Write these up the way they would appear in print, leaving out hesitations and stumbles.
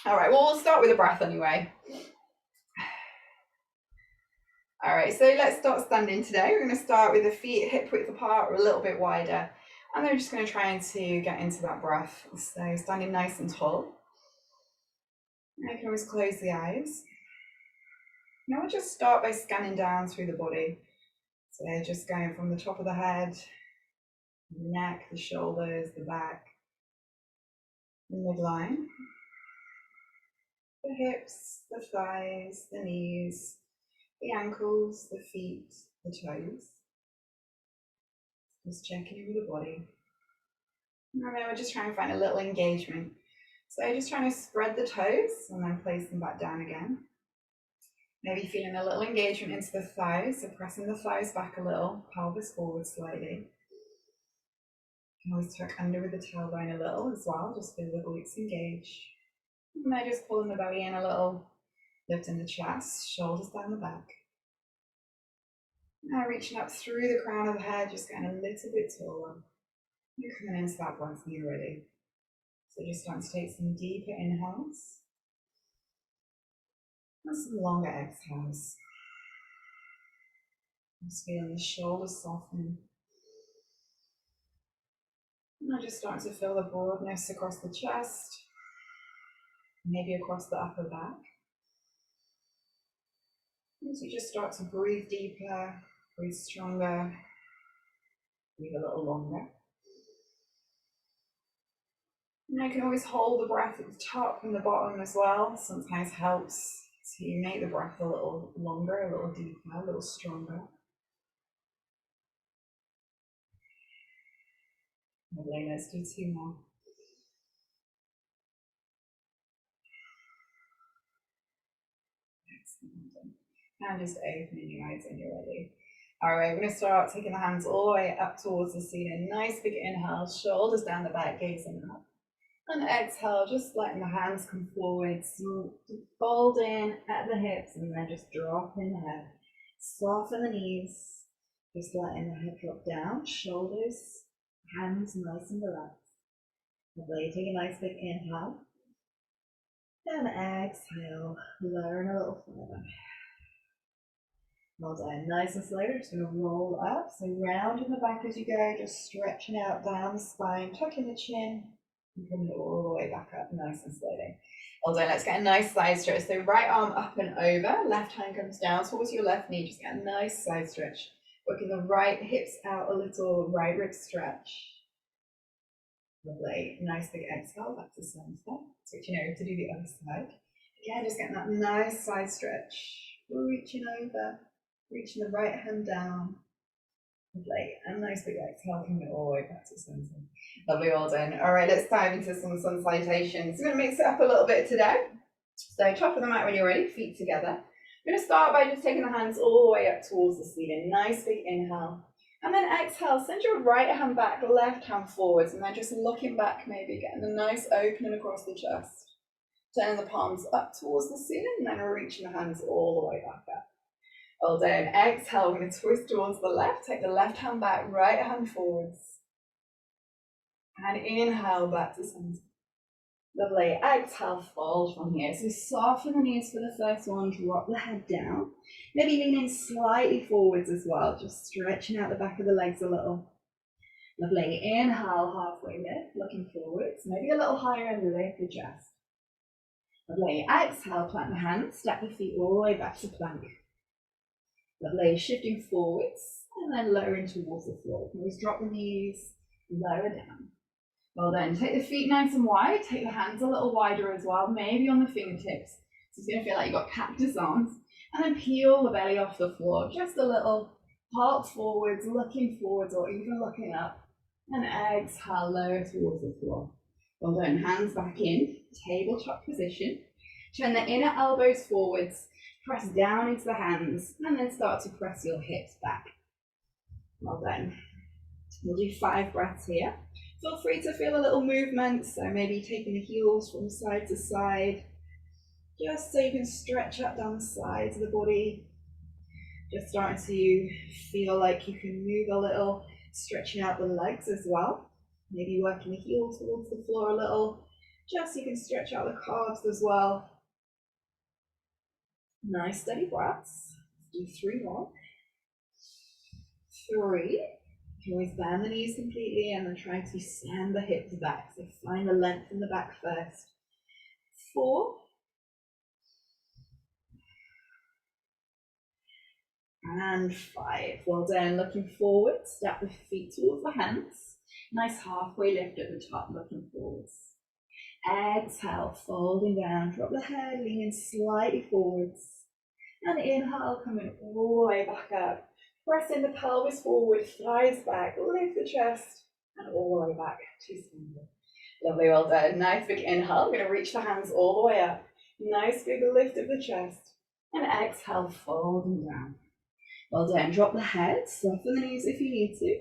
All right, well, we'll start with a breath anyway. All right, so let's start standing today. We're going to start with the feet hip width apart or a little bit wider. And then we're just going to try to get into that breath. So standing nice and tall. I can always close the eyes. Now we'll just start by scanning down through the body. So just going from the top of the head, the neck, the shoulders, the back, the midline, the hips, the thighs, the knees, the ankles, the feet, the toes. Just checking in with the body. And then we're just trying to find a little engagement. So just trying to spread the toes and then place them back down again. Maybe feeling a little engagement into the thighs, so pressing the thighs back a little, pelvis forward slightly. You can always tuck under with the tailbone a little as well, just feel the glutes engage. And then just pulling the belly in a little, lifting the chest, shoulders down the back. Now reaching up through the crown of the head, just getting a little bit taller. You're coming into that breath when you're ready. So just starting to take some deeper inhales and some longer exhales. Just feeling the shoulders soften. And I'm just starting to feel the broadness across the chest, maybe across the upper back. As you just start to breathe deeper, breathe stronger, breathe a little longer. And I can always hold the breath at the top and the bottom as well. Sometimes helps to make the breath a little longer, a little deeper, a little stronger. Lovely, let's do two more. Excellent. And just opening your eyes when you're ready. All right, we're going to start taking the hands all the way up towards the ceiling. Nice big inhale, shoulders down the back, gazing up. And exhale, just letting the hands come forward, fold in at the hips and then just drop in the head. Soften the knees, just letting the head drop down, shoulders, hands nice and relaxed. Lovely, take a nice big inhale. And exhale, lowering a little further. Well done, nice and slow, we're just going to roll up. So round in the back as you go, just stretching out down the spine, tucking the chin. And coming all the way back up, nice and slowly. Well done, let's get a nice side stretch. So right arm up and over, left hand comes down towards your left knee, just get a nice side stretch. Working the right hips out a little, right rib stretch. Lovely, nice big exhale, back to center. Switching over to do the other side. Again, just getting that nice side stretch. Reaching over, reaching the right hand down. Lovely, and nice big exhale, coming all the way back to center. Lovely, well done. All right, let's dive into some sun salutations. We're going to mix it up a little bit today. So top of the mat when you're ready, feet together. I'm going to start by just taking the hands all the way up towards the ceiling. Nice big inhale. And then exhale, send your right hand back, left hand forwards, and then just looking back, maybe getting a nice opening across the chest. Turning the palms up towards the ceiling, and then reaching the hands all the way back up. Well done. Exhale, we're going to twist towards the left. Take the left hand back, right hand forwards. And inhale back to center. Lovely. Exhale, fold from here. So soften the knees for the first one, drop the head down. Maybe leaning slightly forwards as well, just stretching out the back of the legs a little. Lovely. Inhale, halfway lift, looking forwards. Maybe a little higher underneath the chest. Lovely. Exhale, plant the hands, step the feet all the way back to plank. Lovely, shifting forwards and then lowering towards the floor. You can always drop the knees, lower down. Well then, take the feet nice and wide, take the hands a little wider as well, maybe on the fingertips. So it's going to feel like you've got cactus arms. And then peel the belly off the floor, just a little, heart forwards, looking forwards or even looking up. And exhale, lower towards the floor. Well done, hands back in, tabletop position. Turn the inner elbows forwards. Press down into the hands and then start to press your hips back. Well done. We'll do 5 breaths here. Feel free to feel a little movement, so maybe taking the heels from side to side, just so you can stretch up down the sides of the body. Just starting to feel like you can move a little, stretching out the legs as well. Maybe working the heel towards the floor a little, Just so you can stretch out the calves as well. Nice steady breaths. Do 3 more. 3. You can always bend the knees completely and then try to send the hips back. So find the length in the back first. 4. And 5. Well done. Looking forward. Step the feet towards the hands. Nice halfway lift at the top, looking forwards. Exhale, folding down. Drop the head, leaning slightly forwards. And inhale, coming all the way back up. Pressing the pelvis forward, thighs back, lift the chest, and all the way back to standing. Lovely, well done. Nice big inhale. We're going to reach the hands all the way up. Nice big lift of the chest. And exhale, folding down. Well done. Drop the head, soften the knees if you need to.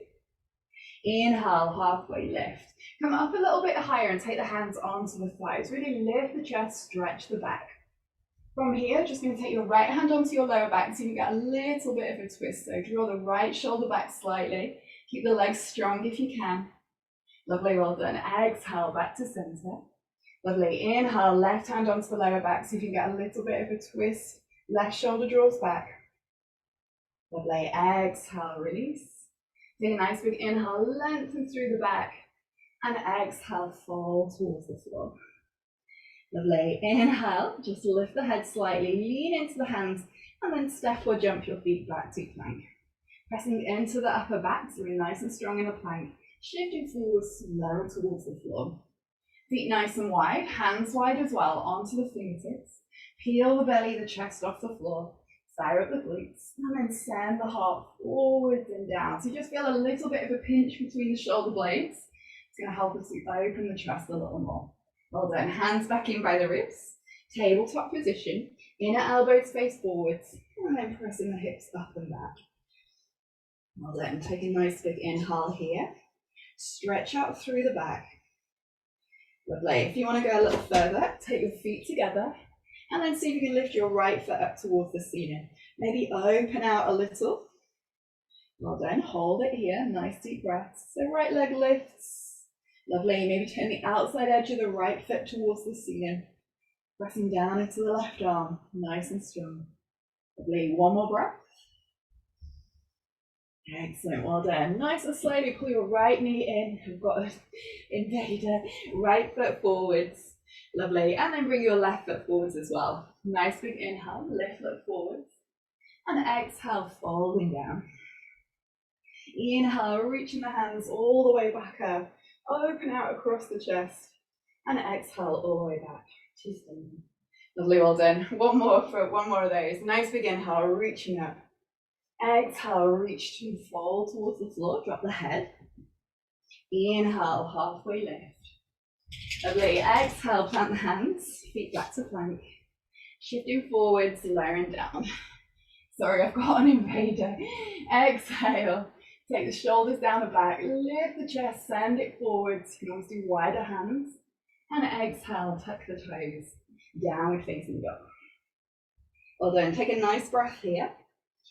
Inhale, halfway lift. Come up a little bit higher and take the hands onto the thighs. Really lift the chest, stretch the back. From here, just going to take your right hand onto your lower back so you get a little bit of a twist. So draw the right shoulder back slightly. Keep the legs strong if you can. Lovely, well done. Exhale, back to center. Lovely. Inhale, left hand onto the lower back so you can get a little bit of a twist. Left shoulder draws back. Lovely. Exhale, release. Take a nice big inhale, lengthen through the back. And exhale, fold towards the floor. Lovely. Inhale, just lift the head slightly, lean into the hands, and then step or jump your feet back to plank. Pressing into the upper back, so we're nice and strong in a plank. Shifting forward, slow towards the floor. Feet nice and wide, hands wide as well, onto the fingertips. Peel the belly, the chest off the floor. Fire up the glutes, and then send the heart forwards and down. So you just feel a little bit of a pinch between the shoulder blades. It's going to help us to open the chest a little more. Well done. Hands back in by the ribs. Tabletop position. Inner elbows face forwards. And then pressing the hips up and back. Well done. Take a nice big inhale here. Stretch out through the back. Lovely. If you want to go a little further, take your feet together. And then see if you can lift your right foot up towards the ceiling. Maybe open out a little. Well done. Hold it here. Nice deep breaths. So right leg lifts. Lovely. Maybe turn the outside edge of the right foot towards the ceiling. Pressing down into the left arm. Nice and strong. Lovely. One more breath. Excellent. Well done. Nice and slowly pull your right knee in. We've got an invader. Right foot forwards. Lovely. And then bring your left foot forwards as well. Nice big inhale. Left foot forwards. And exhale, folding down. Inhale, reaching the hands all the way back up. Open out across the chest. And exhale all the way back to standing. Lovely, well done. One more of those. Nice big inhale, reaching up. Exhale, reach to fold towards the floor. Drop the head. Inhale, halfway lift. Lovely. Exhale, plant the hands. Feet back to plank. Shifting forwards, lowering down. Sorry, I've got an invader. Exhale. Take the shoulders down the back, lift the chest, send it forwards. You can always do wider hands. And exhale, tuck the toes, downward facing dog. Well done. Take a nice breath here.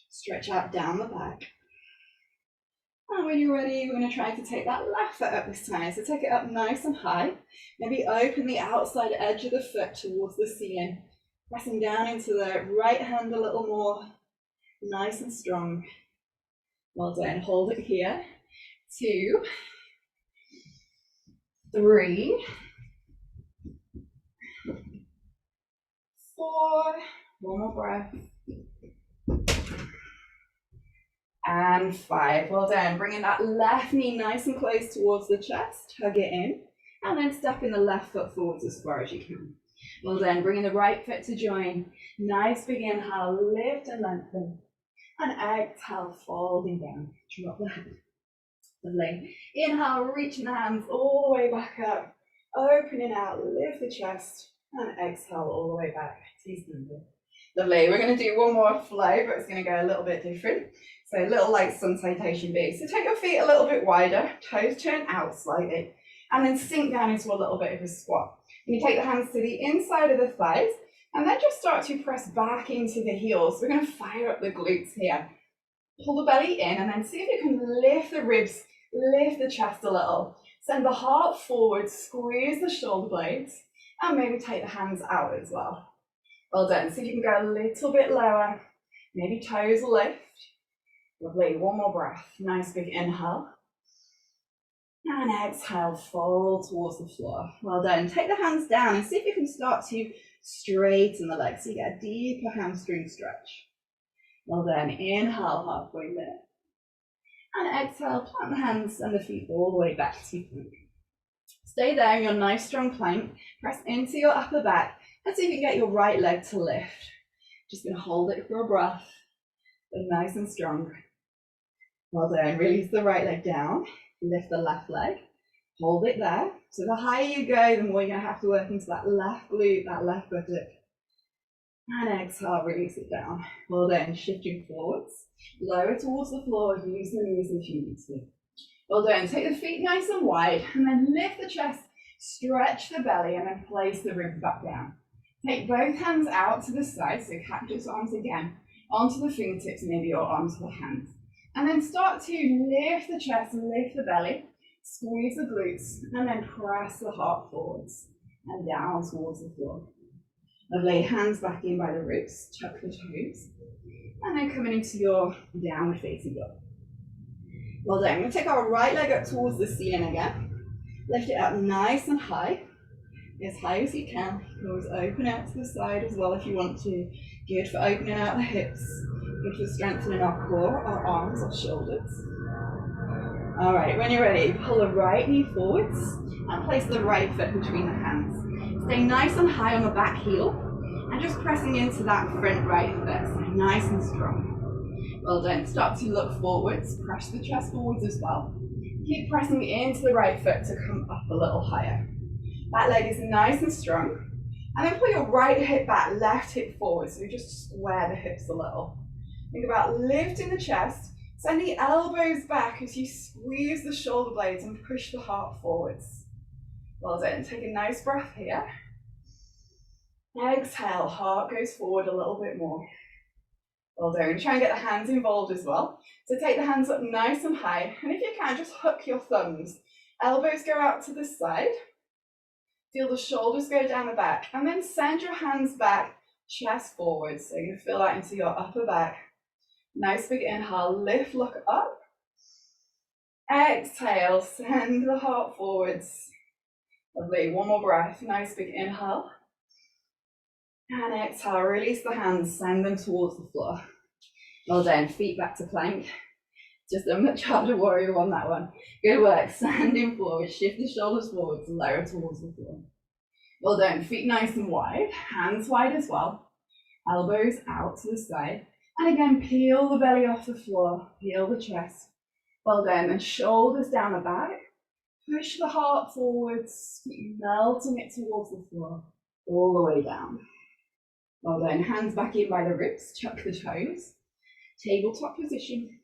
Stretch out down the back. And when you're ready, we're going to try to take that left foot up this time. So take it up nice and high. Maybe open the outside edge of the foot towards the ceiling. Pressing down into the right hand a little more. Nice and strong. Well done. Hold it here. 2, 3, 4. One more breath. And 5. Well done. Bringing that left knee nice and close towards the chest. Hug it in. And then stepping the left foot forwards as far as you can. Well done. Bringing the right foot to join. Nice big inhale. Lift and lengthen. And exhale, folding down. Drop the head. Lovely. Inhale, reaching the hands all the way back up. Opening out, lift the chest. And exhale all the way back to standing. Lovely. We're going to do one more flow, but it's going to go a little bit different. So a little like sun salutation B. So take your feet a little bit wider. Toes turn out slightly. And then sink down into a little bit of a squat. You take the hands to the inside of the thighs. And then just start to press back into the heels. We're going to fire up the glutes here. Pull the belly in and then see if you can lift the ribs, lift the chest a little. Send the heart forward, squeeze the shoulder blades. And maybe take the hands out as well. Well done. So you can go a little bit lower. Maybe toes lift. Lovely. One more breath. Nice big inhale. And exhale, fold towards the floor. Well done. Take the hands down and see if you can start to straighten the legs so you get a deeper hamstring stretch. Well done. Inhale, halfway lift. And exhale, plant the hands and the feet all the way back to plank. Stay there in your nice strong plank. Press into your upper back and see if you can get your right leg to lift. Just going to hold it for a breath. So nice and strong. Well done. Release the right leg down. Lift the left leg. Hold it there. So the higher you go, the more you're going to have to work into that left glute, that left buttock. And exhale, release it down. Well done. Shifting forwards. Lower towards the floor. Use the knees if you need to. Well done. Take the feet nice and wide. And then lift the chest. Stretch the belly. And then place the ribs back down. Take both hands out to the side. So cactus arms again. Onto the fingertips, maybe, or onto the hands. And then start to lift the chest, lift the belly, squeeze the glutes, and then press the heart forwards and down towards the floor. Lovely. Hands back in by the ribs, tuck the toes, and then coming into your downward facing dog. Well done. We're going to take our right leg up towards the ceiling again. Lift it up nice and high as you can. You can always open out to the side as well if you want to. Good for opening out the hips. Good for strengthening our core, our arms, our shoulders. All right, when you're ready, pull the right knee forwards and place the right foot between the hands. Stay nice and high on the back heel and just pressing into that front right foot, so nice and strong. Well done. Start to look forwards, press the chest forwards as well. Keep pressing into the right foot to come up a little higher. That leg is nice and strong. And then pull your right hip back, left hip forward, so you just square the hips a little. Think about lifting the chest, send the elbows back as you squeeze the shoulder blades and push the heart forwards. Well done. Take a nice breath here. Exhale, heart goes forward a little bit more. Well done. Try and get the hands involved as well. So take the hands up nice and high, and if you can, just hook your thumbs. Elbows go out to the side. Feel the shoulders go down the back, and then send your hands back, chest forward. So you're going to feel that into your upper back. Nice big inhale, lift, look up. Exhale, send the heart forwards. Lovely, one more breath. Nice big inhale. And exhale, release the hands, send them towards the floor. Well done, feet back to plank. Just a much harder warrior on that one. Good work, standing forward, shift the shoulders forwards, lower towards the floor. Well done, feet nice and wide, hands wide as well. Elbows out to the side. And again, peel the belly off the floor, peel the chest. Well done, and shoulders down the back. Push the heart forwards, melting it towards the floor, all the way down. Well done, hands back in by the ribs, tuck the toes. Tabletop position.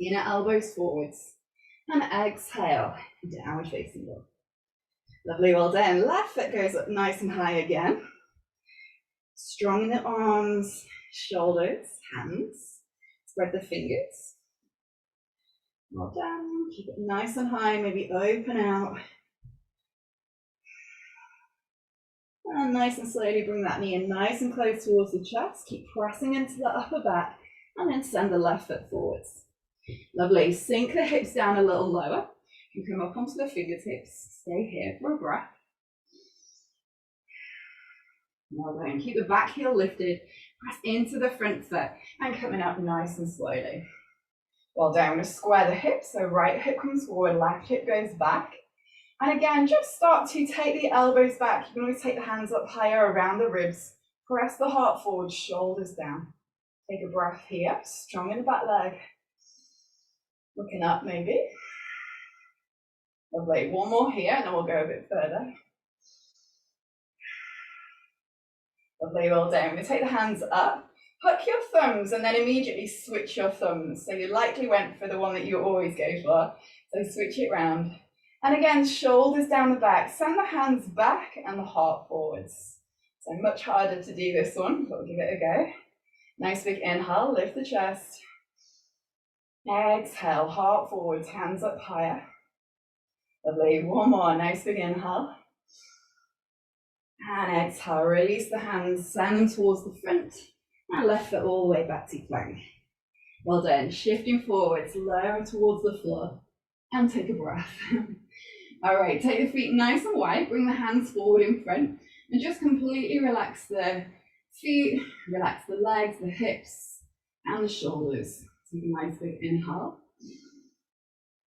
Inner elbows forwards, and exhale, downward facing dog. Lovely, well done. Left foot goes up nice and high again. Strong in the arms, shoulders, hands. Spread the fingers. Well done. Keep it nice and high, maybe open out. And nice and slowly bring that knee in nice and close towards the chest. Keep pressing into the upper back, and then send the left foot forwards. Lovely. Sink the hips down a little lower. You can come up onto the fingertips. Stay here for a breath. Well done. Keep the back heel lifted. Press into the front foot and coming up nice and slowly. Well done. I'm going to square the hips. So right hip comes forward, left hip goes back. And again, just start to take the elbows back. You can always take the hands up higher around the ribs. Press the heart forward, shoulders down. Take a breath here. Strong in the back leg. Looking up maybe. Lovely. One more here and then we'll go a bit further. Lovely, well done. We take the hands up, hook your thumbs and then immediately switch your thumbs. So you likely went for the one that you always go for. So switch it round. And again, shoulders down the back. Send the hands back and the heart forwards. So much harder to do this one, but we'll give it a go. Nice big inhale, lift the chest. Exhale, heart forwards, hands up higher. Lovely, one more, nice big inhale. And exhale, release the hands, send them towards the front. And left foot all the way back to plank. Well done. Shifting forwards, lower towards the floor. And take a breath. All right, take the feet nice and wide. Bring the hands forward in front. And just completely relax the feet, relax the legs, the hips, and the shoulders. Take a nice big inhale.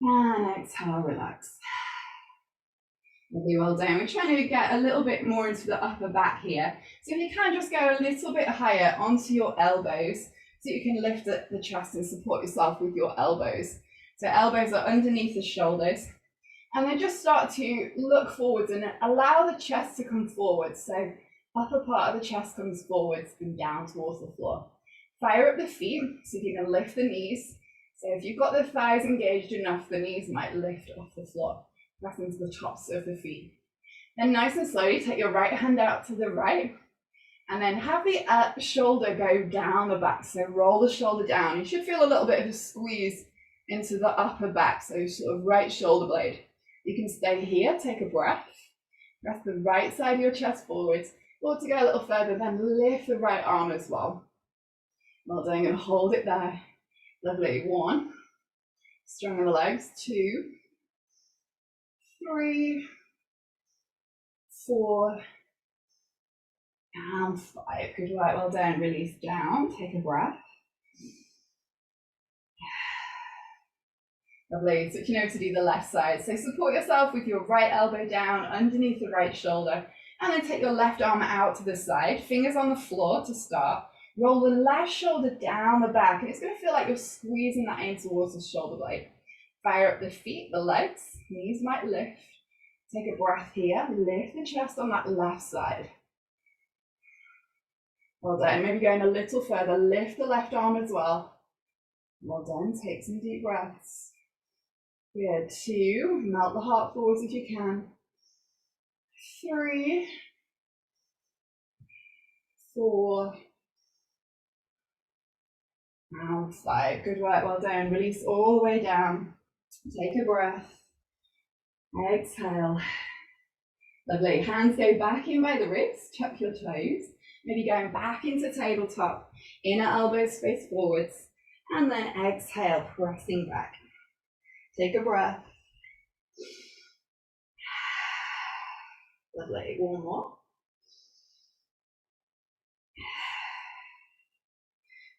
And exhale, relax. Lovely, well done. We're trying to get a little bit more into the upper back here. So if you can just go a little bit higher onto your elbows so you can lift the chest and support yourself with your elbows. So elbows are underneath the shoulders. And then just start to look forwards and allow the chest to come forward. So upper part of the chest comes forwards and down towards the floor. Fire up the feet, so if you can lift the knees. So if you've got the thighs engaged enough, the knees might lift off the floor. Press into the tops of the feet. Then nice and slowly take your right hand out to the right. And then have the shoulder go down the back. So roll the shoulder down. You should feel a little bit of a squeeze into the upper back. So sort of right shoulder blade. You can stay here, take a breath. Press the right side of your chest forwards. Or to go a little further, then lift the right arm as well. Well done, and hold it there. Lovely. 1. Strong in the legs. 2. 3. 4. And 5. Good work. Well done. Release down. Take a breath. Lovely. Switching over to do the left side. So support yourself with your right elbow down underneath the right shoulder. And then take your left arm out to the side. Fingers on the floor to start. Roll the left shoulder down the back. And it's going to feel like you're squeezing that in towards the shoulder blade. Fire up the feet, the legs. Knees might lift. Take a breath here. Lift the chest on that left side. Well done. Maybe going a little further. Lift the left arm as well. Well done. Take some deep breaths. Good. 2. Melt the heart forwards if you can. 3. 4. And 5. Good work. Well done. Release all the way down. Take a breath. Exhale. Lovely. Hands go back in by the wrists. Tuck your toes. Maybe going back into tabletop. Inner elbows face forwards. And then exhale, pressing back. Take a breath. Lovely. 1 more.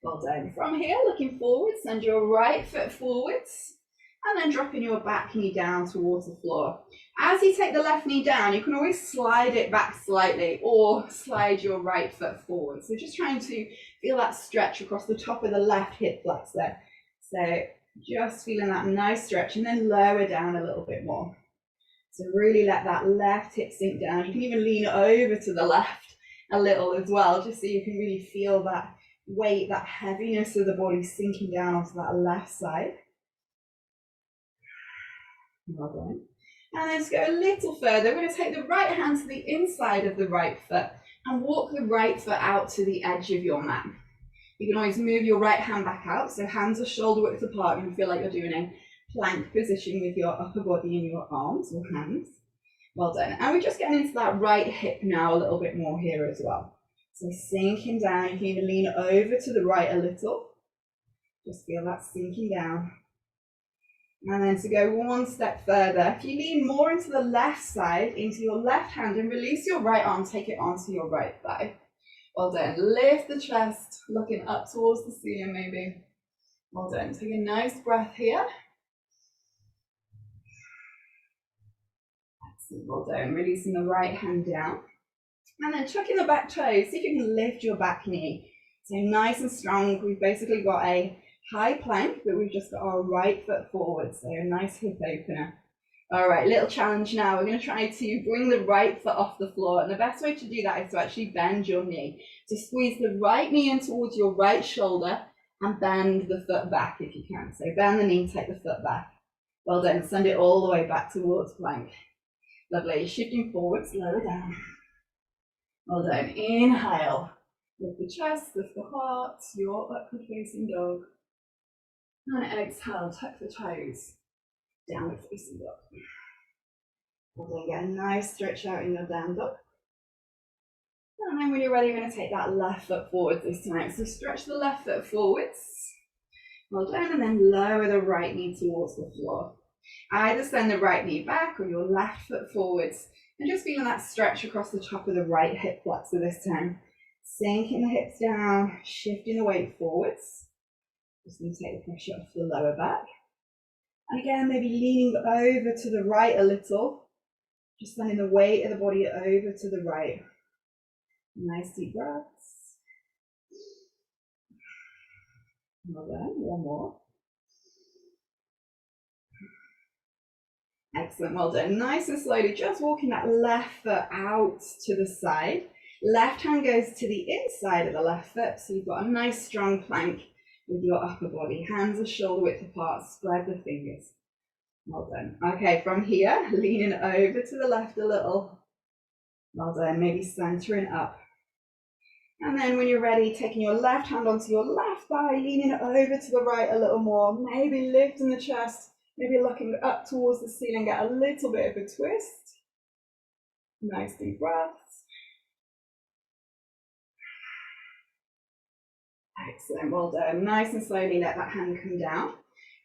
Well done. From here, looking forward, send your right foot forwards. And then dropping your back knee down towards the floor. As you take the left knee down, you can always slide it back slightly or slide your right foot forward. So just trying to feel that stretch across the top of the left hip flexor. So just feeling that nice stretch and then lower down a little bit more. So really let that left hip sink down. You can even lean over to the left a little as well, just so you can really feel that weight, that heaviness of the body sinking down onto that left side. Well done. And then just go a little further. We're going to take the right hand to the inside of the right foot and walk the right foot out to the edge of your mat. You can always move your right hand back out, so hands are shoulder width apart. You can feel like you're doing a plank position with your upper body and your arms or hands. Well done. And we're just getting into that right hip now a little bit more here as well. So sinking down. You can even lean over to the right a little. Just feel that sinking down. And then to go 1 step further, if you lean more into the left side, into your left hand and release your right arm, take it onto your right thigh. Well done. Lift the chest, looking up towards the ceiling maybe. Well done. Take a nice breath here. Excellent. Well done. Releasing the right hand down. And then tucking the back toes. See if you can lift your back knee. So nice and strong. We've basically got a high plank, but we've just got our right foot forward. So a nice hip opener. All right, little challenge now. We're going to try to bring the right foot off the floor. And the best way to do that is to actually bend your knee. So squeeze the right knee in towards your right shoulder and bend the foot back if you can. So bend the knee, take the foot back. Well done. Send it all the way back towards plank. Lovely. Shifting forward, slow down. Well done. Inhale. Lift the chest, lift the heart, your upward facing dog. And exhale, tuck the toes. Downward facing dog. And then get a nice stretch out in your down dog. And then when you're ready, you're going to take that left foot forward this time. So stretch the left foot forwards. Well done, and then lower the right knee towards the floor. Either send the right knee back or your left foot forwards. And just feeling that stretch across the top of the right hip flexor this time. Sinking the hips down, shifting the weight forwards. Just going to take the pressure off the lower back. And again, maybe leaning over to the right a little. Just sending the weight of the body over to the right. Nice deep breaths. Well done, one more. Excellent, well done. Nice and slowly, just walking that left foot out to the side. Left hand goes to the inside of the left foot, so you've got a nice strong plank with your upper body. Hands are shoulder width apart, spread the fingers. Well done. Okay, from here, leaning over to the left a little. Well done, maybe centering up. And then when you're ready, taking your left hand onto your left thigh, leaning over to the right a little more, maybe lifting the chest, maybe looking up towards the ceiling, get a little bit of a twist. Nice deep breaths. Excellent, well done. Nice and slowly let that hand come down.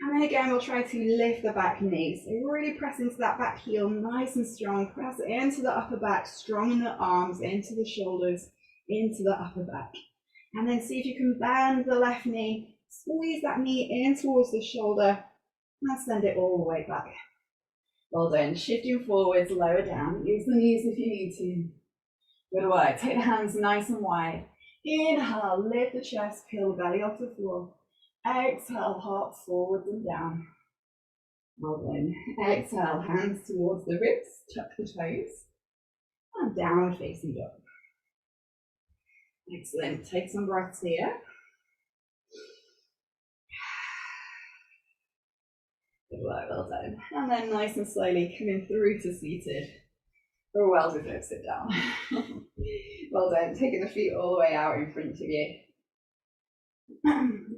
And then again, we'll try to lift the back knee. So really press into that back heel, nice and strong. Press into the upper back, strong in the arms, into the shoulders, into the upper back. And then see if you can bend the left knee, squeeze that knee in towards the shoulder, and send it all the way back. Well done. Shifting forwards, lower down. Use the knees if you need to. Good work. Take the hands nice and wide. Inhale, lift the chest, peel the belly off the floor. Exhale, heart forwards and down. Well done. Exhale, hands towards the ribs, tuck the toes, and downward facing dog. Excellent. Take some breaths here. Good work, well done. And then nice and slowly coming through to seated. Or well-deserved sit down. Well done. Taking the feet all the way out in front of you.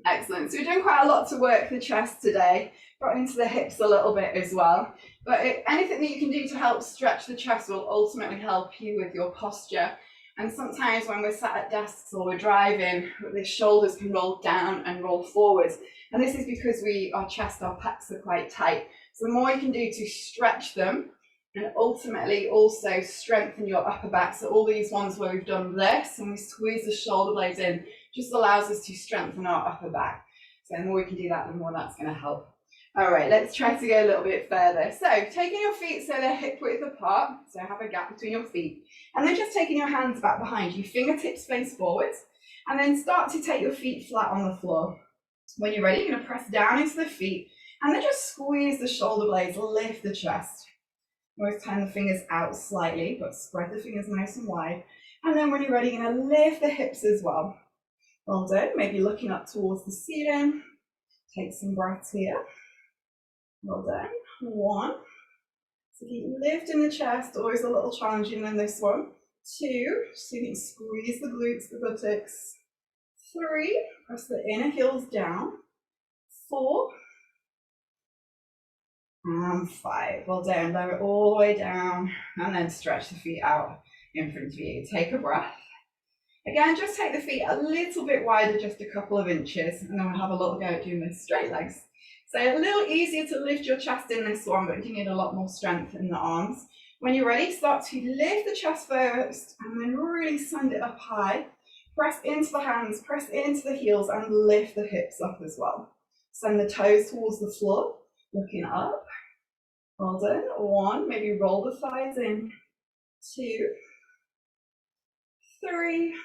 Excellent. So we're doing quite a lot to work the chest today. Got into the hips a little bit as well. But anything that you can do to help stretch the chest will ultimately help you with your posture. And sometimes when we're sat at desks or we're driving, the shoulders can roll down and roll forwards. And this is because our chest, our pecs are quite tight. So the more you can do to stretch them and ultimately also strengthen your upper back. So all these ones where we've done this and we squeeze the shoulder blades in, just allows us to strengthen our upper back. So the more we can do that, the more that's going to help. All right, let's try to go a little bit further. So taking your feet so they're hip width apart, so have a gap between your feet, and then just taking your hands back behind you, fingertips face forwards, and then start to take your feet flat on the floor. When you're ready, you're going to press down into the feet, and then just squeeze the shoulder blades, lift the chest. Always turn the fingers out slightly, but spread the fingers nice and wide. And then when you're ready, you're going to lift the hips as well. Well done. Maybe looking up towards the ceiling. Take some breaths here. Well done. 1. So keep lifting the chest, always a little challenging in this one. 2, so you can squeeze the glutes, the buttocks. 3, press the inner heels down. 4. And 5. Well done. Lower it all the way down, and then stretch the feet out in front of you. Take a breath. Again, just take the feet a little bit wider, just a couple of inches, and then we'll have a little go at doing this straight legs. So a little easier to lift your chest in this one, but you need a lot more strength in the arms. When you're ready, start to lift the chest first, and then really send it up high. Press into the hands, press into the heels, and lift the hips up as well. Send the toes towards the floor, looking up. Well done. 1, maybe roll the thighs in. 2, 3,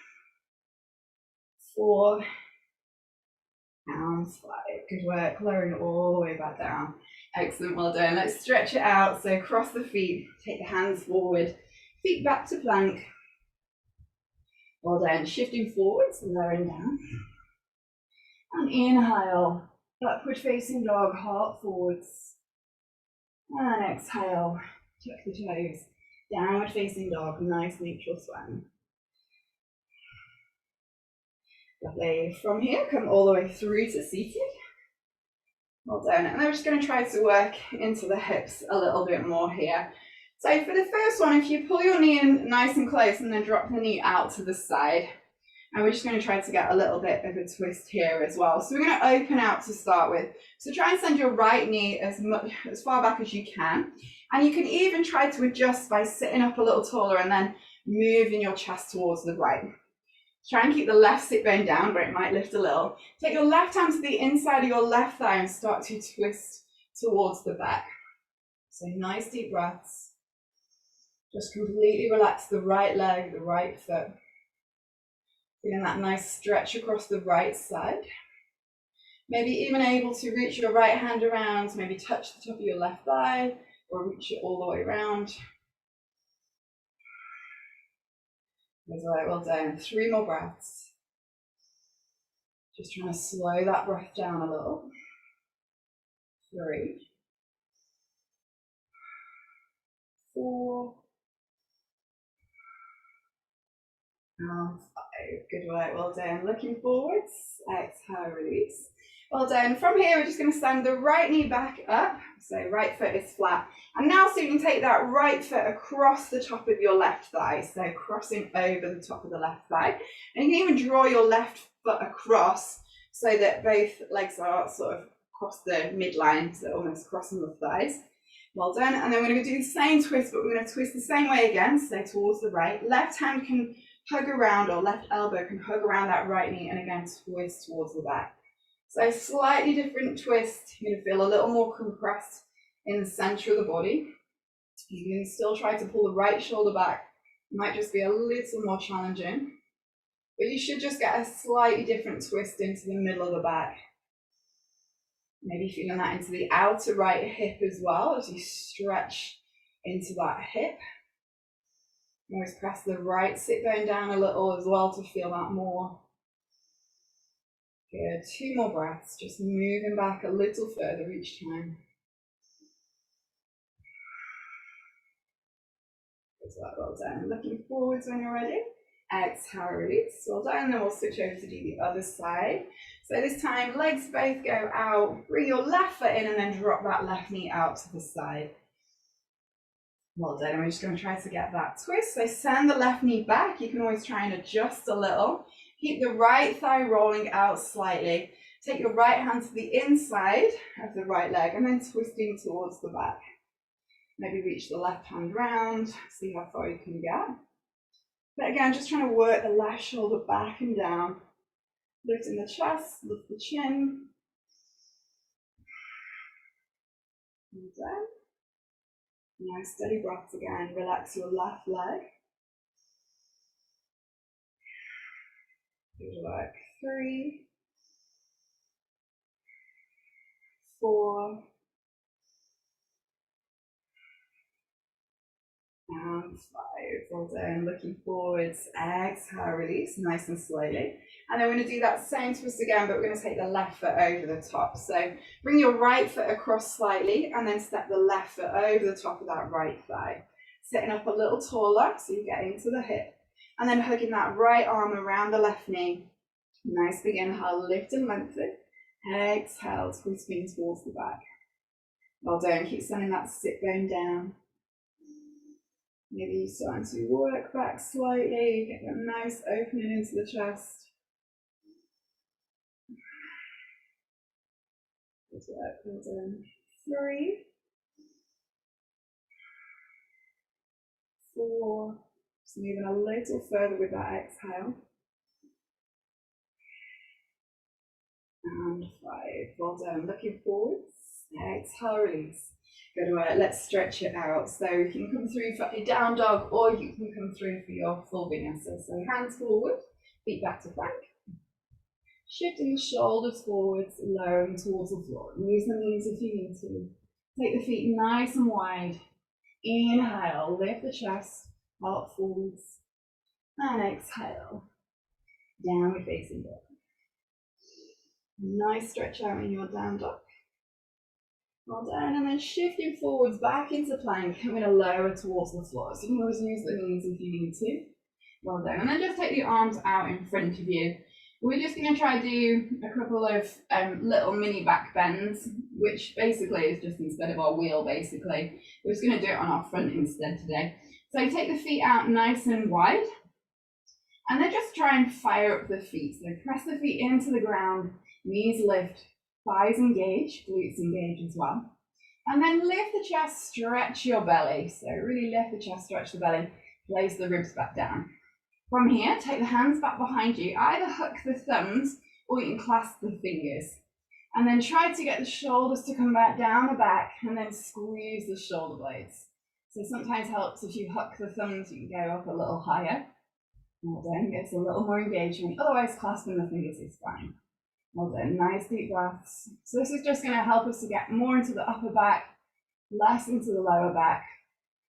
4, and 5. Good work. Lowering it all the way back down. Excellent. Well done. Let's stretch it out. So cross the feet. Take the hands forward. Feet back to plank. Well done. Shifting forwards, lowering down. And inhale. Upward facing dog, heart forwards. And exhale. Tuck the toes. Downward facing dog, nice neutral spine. Lovely. From here, come all the way through to seated. Well done. And I'm just going to try to work into the hips a little bit more here. So for the first one, if you pull your knee in nice and close and then drop the knee out to the side, and we're just going to try to get a little bit of a twist here as well. So we're going to open out to start with. So try and send your right knee as far back as you can. And you can even try to adjust by sitting up a little taller and then moving your chest towards the right. Try and keep the left sit bone down, but it might lift a little. Take your left hand to the inside of your left thigh and start to twist towards the back. So nice deep breaths. Just completely relax the right leg, the right foot. Feeling that nice stretch across the right side. Maybe even able to reach your right hand around, maybe touch the top of your left thigh, or reach it all the way around. That's right, well done. 3 more breaths. Just trying to slow that breath down a little. 3, 4, and 5. Good work, well done. Looking forwards, exhale, release. Well done. From here, we're just going to stand the right knee back up. So right foot is flat. And now so you can take that right foot across the top of your left thigh. So crossing over the top of the left thigh. And you can even draw your left foot across so that both legs are sort of across the midline, so almost crossing the thighs. Well done. And then we're going to do the same twist, but we're going to twist the same way again, so towards the right. Left hand can hug around, or left elbow can hug around that right knee, and again twist towards the back. So slightly different twist. You're going to feel a little more compressed in the center of the body. You can still try to pull the right shoulder back. It might just be a little more challenging, but you should just get a slightly different twist into the middle of the back. Maybe feeling that into the outer right hip as well as you stretch into that hip. Always press the right sit bone down a little as well to feel that more. Good, 2 more breaths, just moving back a little further each time. Good work, well done. Looking forwards when you're ready. Exhale, release. Well done, and then we'll switch over to do the other side. So this time, legs both go out, bring your left foot in and then drop that left knee out to the side. Well done, and we're just going to try to get that twist. So send the left knee back. You can always try and adjust a little. Keep the right thigh rolling out slightly. Take your right hand to the inside of the right leg and then twisting towards the back. Maybe reach the left hand round, see how far you can get. But again, just trying to work the left shoulder back and down. Lifting the chest, lift the chin. And down. Nice steady breaths again. Relax your left leg. Good work. 3, 4, and 5. Well done. Looking forwards. Exhale, release, nice and slowly. And then we're going to do that same twist again, but we're going to take the left foot over the top. So bring your right foot across slightly and then step the left foot over the top of that right thigh. Sitting up a little taller so you get into the hip. And then hugging that right arm around the left knee. Nice big inhale, lift and lengthen. Exhale, twisting towards the back. Well done, keep sending that sit bone down. Maybe you're starting to work back slightly, get that nice opening into the chest. Good work, well done. 3, 4, just moving a little further with that exhale. And 5, well done. Looking forwards, exhale, release. Good work, let's stretch it out. So you can come through for a down dog or you can come through for your full vinyasa. So hands forward, feet back to plank. Shifting the shoulders forwards, lowering towards the floor. Use the knees if you need to. Take the feet nice and wide. Inhale, lift the chest, heart forwards. And exhale, downward facing dog. Nice stretch out in your down dog. Well done, and then shifting forwards back into plank. I'm going to lower towards the floor. So you can always use the knees if you need to. Well done, and then just take the arms out in front of you. We're just going to try to do a couple of little mini back bends. which basically is just instead of our wheel, basically. We're just going to do it on our front instead today. So take the feet out nice and wide, and then just try and fire up the feet. So press the feet into the ground, knees lift, thighs engage, glutes engage as well. And then lift the chest, stretch your belly. So really lift the chest, stretch the belly, place the ribs back down. From here, take the hands back behind you, either hook the thumbs or you can clasp the fingers. And then try to get the shoulders to come back down the back and then squeeze the shoulder blades. So sometimes helps if you hook the thumbs, you can go up a little higher. Well done, gets a little more engagement. Otherwise, clasping the fingers is fine. Well done, nice deep breaths. So this is just going to help us to get more into the upper back, less into the lower back.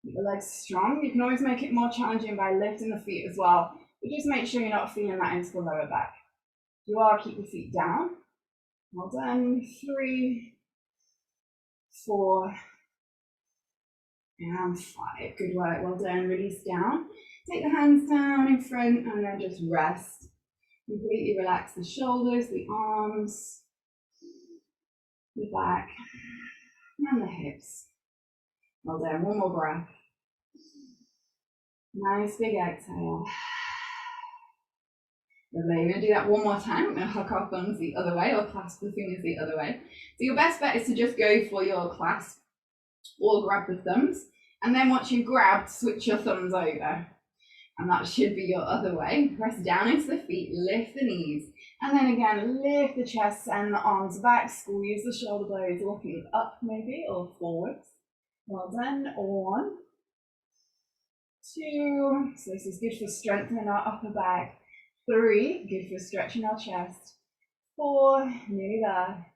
Keep the legs strong. You can always make it more challenging by lifting the feet as well, but just make sure you're not feeling that into the lower back. If you are, keep the feet down. Well done. 3, 4, and 5. Good work. Well done. Release down. Take the hands down in front and then just rest. Completely relax the shoulders, the arms, the back, and the hips. Well done. One more breath. Nice big exhale. Lovely. We're going to do that one more time. We're going to hook our thumbs the other way or clasp the fingers the other way. So your best bet is to just go for your clasp or grab the thumbs. And then once you've grabbed, switch your thumbs over. And that should be your other way. Press down into the feet, lift the knees. And then again, lift the chest and the arms back. Squeeze the shoulder blades, looking up maybe or forwards. Well done. 1, 2. So this is good for strengthening our upper back. 3, good for stretching our chest. 4, nearly there.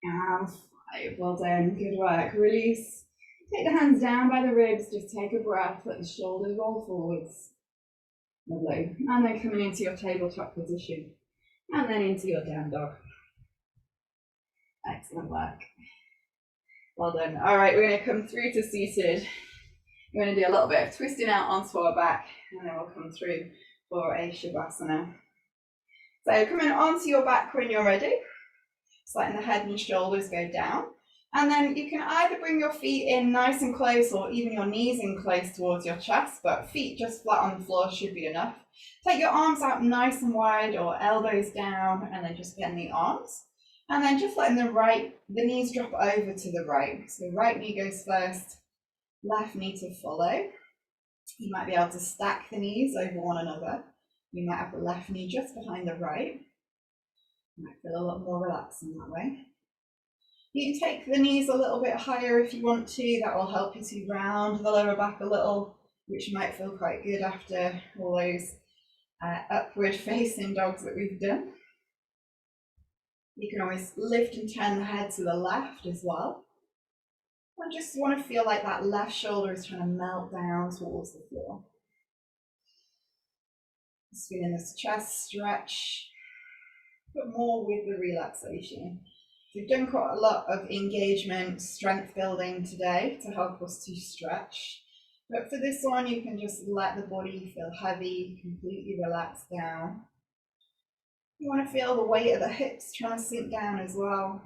And 5, well done, good work. Release. Take the hands down by the ribs, just take a breath, let the shoulders roll forwards. Lovely. And then coming into your tabletop position. And then into your down dog. Excellent work. Well done. All right, we're going to come through to seated. We're going to do a little bit of twisting out onto our back, and then we'll come through for a Shavasana. So coming onto your back when you're ready, just letting the head and shoulders go down. And then you can either bring your feet in nice and close or even your knees in close towards your chest, but feet just flat on the floor should be enough. Take your arms out nice and wide or elbows down and then just bend the arms. And then just letting the knees drop over to the right. So right knee goes first, left knee to follow. You might be able to stack the knees over one another. You might have the left knee just behind the right. You might feel a lot more relaxed in that way. You can take the knees a little bit higher if you want to. That will help you to round the lower back a little, which might feel quite good after all those upward facing dogs that we've done. You can always lift and turn the head to the left as well. I just want to feel like that left shoulder is trying to melt down towards the floor. Just feeling this chest stretch, but more with the relaxation. We've done quite a lot of engagement, strength building today to help us to stretch. But for this one, you can just let the body feel heavy, completely relax down. You want to feel the weight of the hips trying to sink down as well.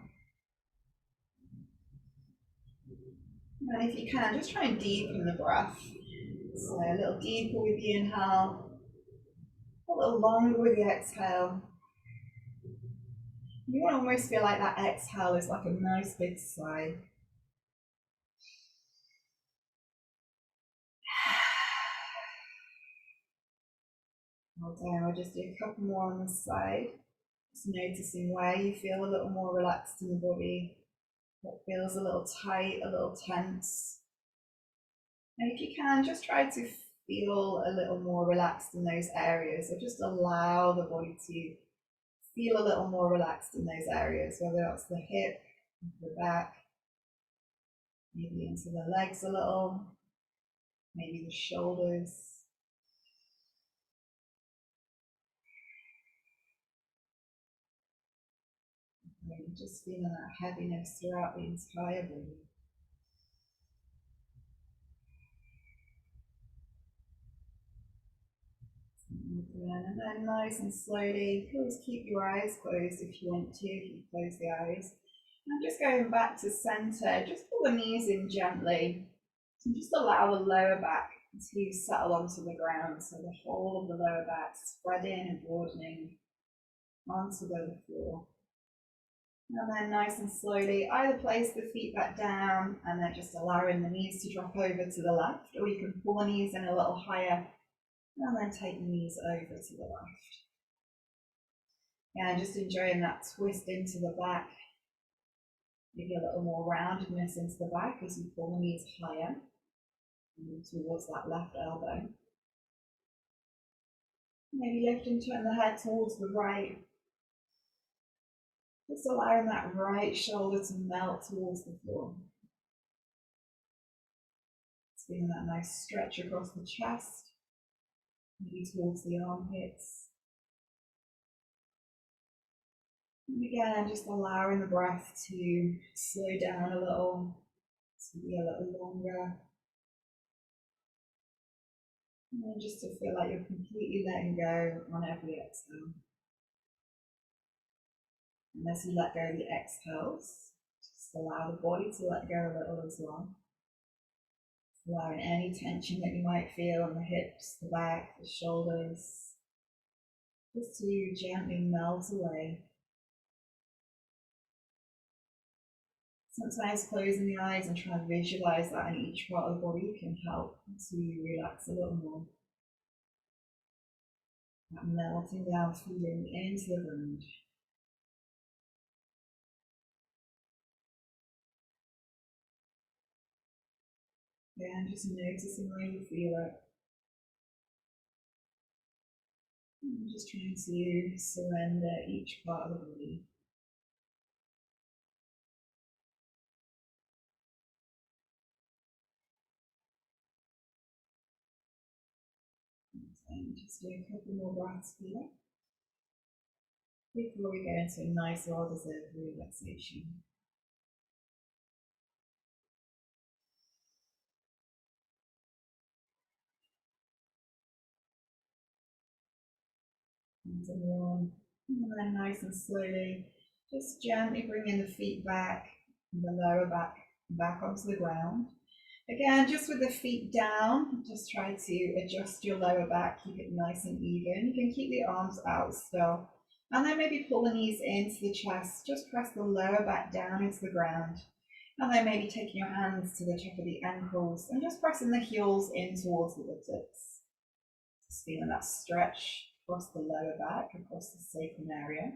And if you can, just try and deepen the breath. So a little deeper with the inhale, a little longer with the exhale. You want to almost feel like that exhale is like a nice big sigh. Well done. I'll just do a couple more on the side. Just noticing where you feel a little more relaxed in the body. What feels a little tight, a little tense. And if you can, just try to feel a little more relaxed in those areas, or just allow the body to feel a little more relaxed in those areas, whether that's the hip, the back, maybe into the legs a little, maybe the shoulders. Maybe just feeling that heaviness throughout the entire body. And then nice and slowly, always keep your eyes closed if you want to, if you close the eyes. And just going back to center, just pull the knees in gently and just allow the lower back to settle onto the ground. So the whole of the lower back spreading and broadening onto the floor. And then nice and slowly, either place the feet back down and then just allowing the knees to drop over to the left, or you can pull the knees in a little higher and then take the knees over to the left. Yeah, just enjoying that twist into the back. Maybe a little more roundedness into the back as you pull the knees higher towards that left elbow. Maybe lift and turn the head towards the right. Just allowing that right shoulder to melt towards the floor. It's feeling that nice stretch across the chest, maybe towards the armpits. And again, just allowing the breath to slow down a little, to be a little longer. And then just to feel like you're completely letting go on every exhale. And as you let go of the exhales, just allow the body to let go a little as well. Allowing any tension that you might feel in the hips, the back, the shoulders, just to gently melt away. Sometimes closing the eyes and trying to visualize that in each part of the body can help to relax a little more. That melting down feeling into the ground. Again, just noticing where you feel it. And just trying to surrender each part of the body. And just do a couple more breaths here before we go into a nice, well-deserved relaxation. And then nice and slowly, just gently bringing the feet back and the lower back onto the ground. Again, just with the feet down, just try to adjust your lower back, keep it nice and even. You can keep the arms out still. And then maybe pull the knees into the chest, just press the lower back down into the ground. And then maybe taking your hands to the top of the ankles and just pressing the heels in towards the buttocks. Just feeling that stretch across the lower back, across the sacrum area.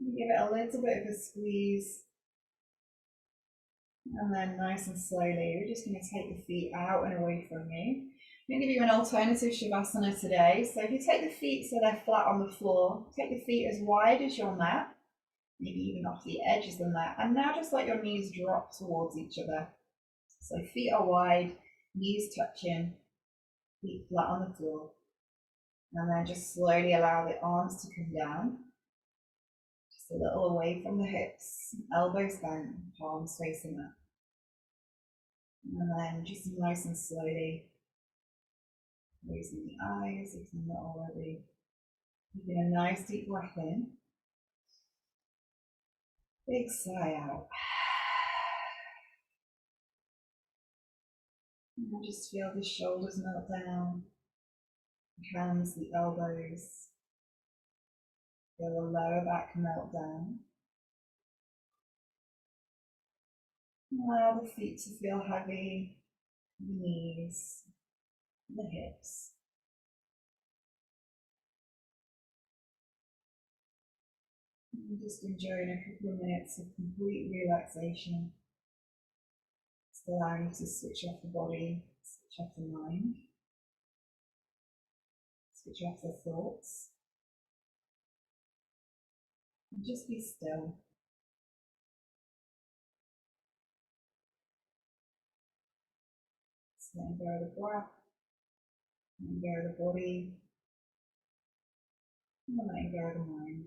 Give it a little bit of a squeeze. And then nice and slowly, we're just going to take the feet out and away from you. I'm going to give you an alternative Shavasana today. So if you take the feet so they're flat on the floor, take the feet as wide as your mat, maybe even off the edges of the mat. And now just let your knees drop towards each other. So feet are wide, knees touching, feet flat on the floor. And then just slowly allow the arms to come down. Just a little away from the hips, elbows bent, palms facing up. And then just nice and slowly, closing the eyes if you're not already. Taking a nice deep breath in. Big sigh out. And just feel the shoulders melt down, the hands, the elbows. Feel the lower back melt down. Allow the feet to feel heavy, the knees, the hips. And just enjoying a couple of minutes of complete relaxation. Just allowing you to switch off the body, switch off the mind, switch off the thoughts. And just be still. Just letting go of the breath, letting go of the body, and letting go of the mind.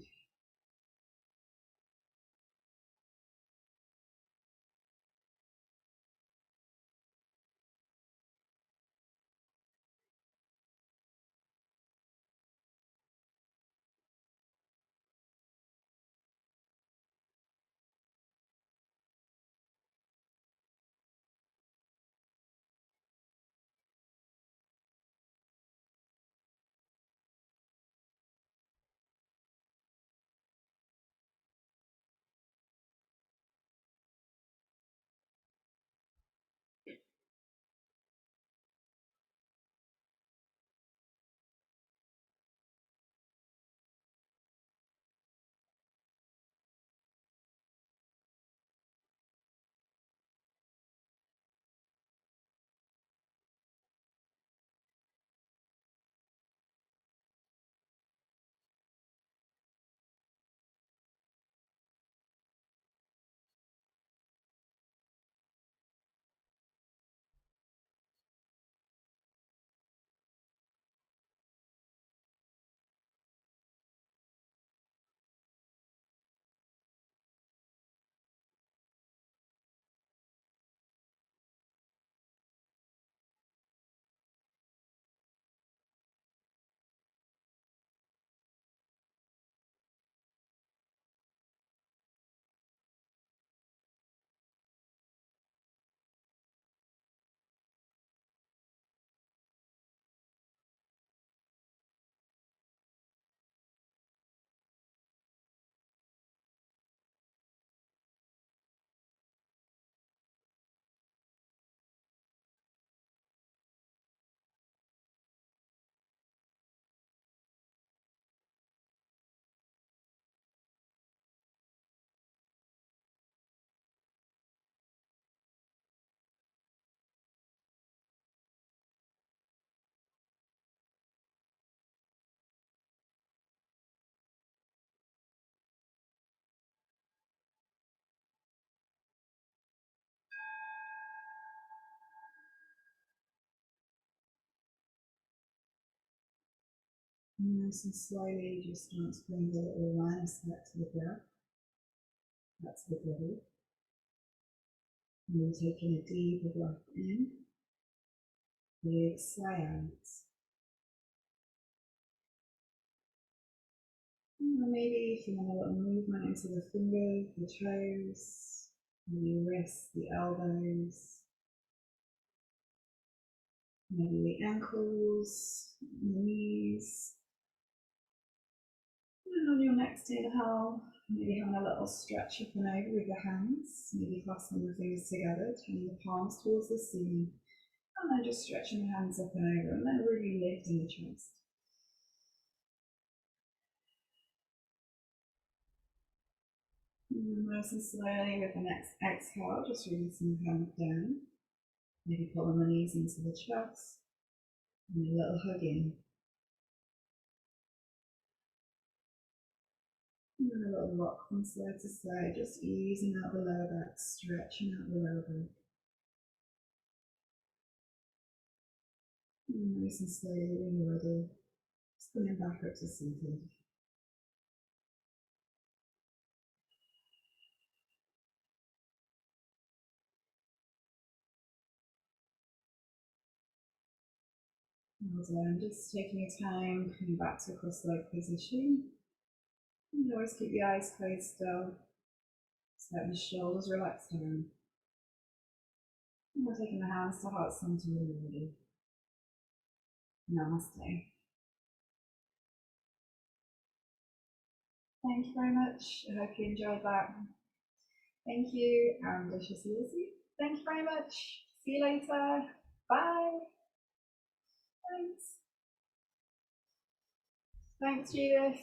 Nice and slowly just transferring the little awareness back to the breath, back to the body. And you're taking a deeper breath in, big sigh out. And maybe feeling a little movement into the fingers, the toes, the wrists, the elbows, maybe the ankles, the knees. And on your next inhale, maybe having a little stretch up and over with the hands, maybe clasping the fingers together, turning the palms towards the ceiling, and then just stretching the hands up and over, and then really lifting the chest. And nice and slowly with the next exhale, just releasing the hands down, maybe pulling the knees into the chest, and a little hug in. And then a little rock from side to side, just easing out the lower back, stretching out the lower back. And nice and slowly when you're ready, just coming back up to seated. Well done. Just taking your time, coming back to a cross-leg position. You always keep the eyes closed still. Just letting the shoulders relax down. And we're taking the hands to heart center when you're ready. Namaste. Thank you very much. I hope you enjoyed that. Thank you, and I shall see you soon. Thank you very much. See you later. Bye. Thanks. Thanks, Judith.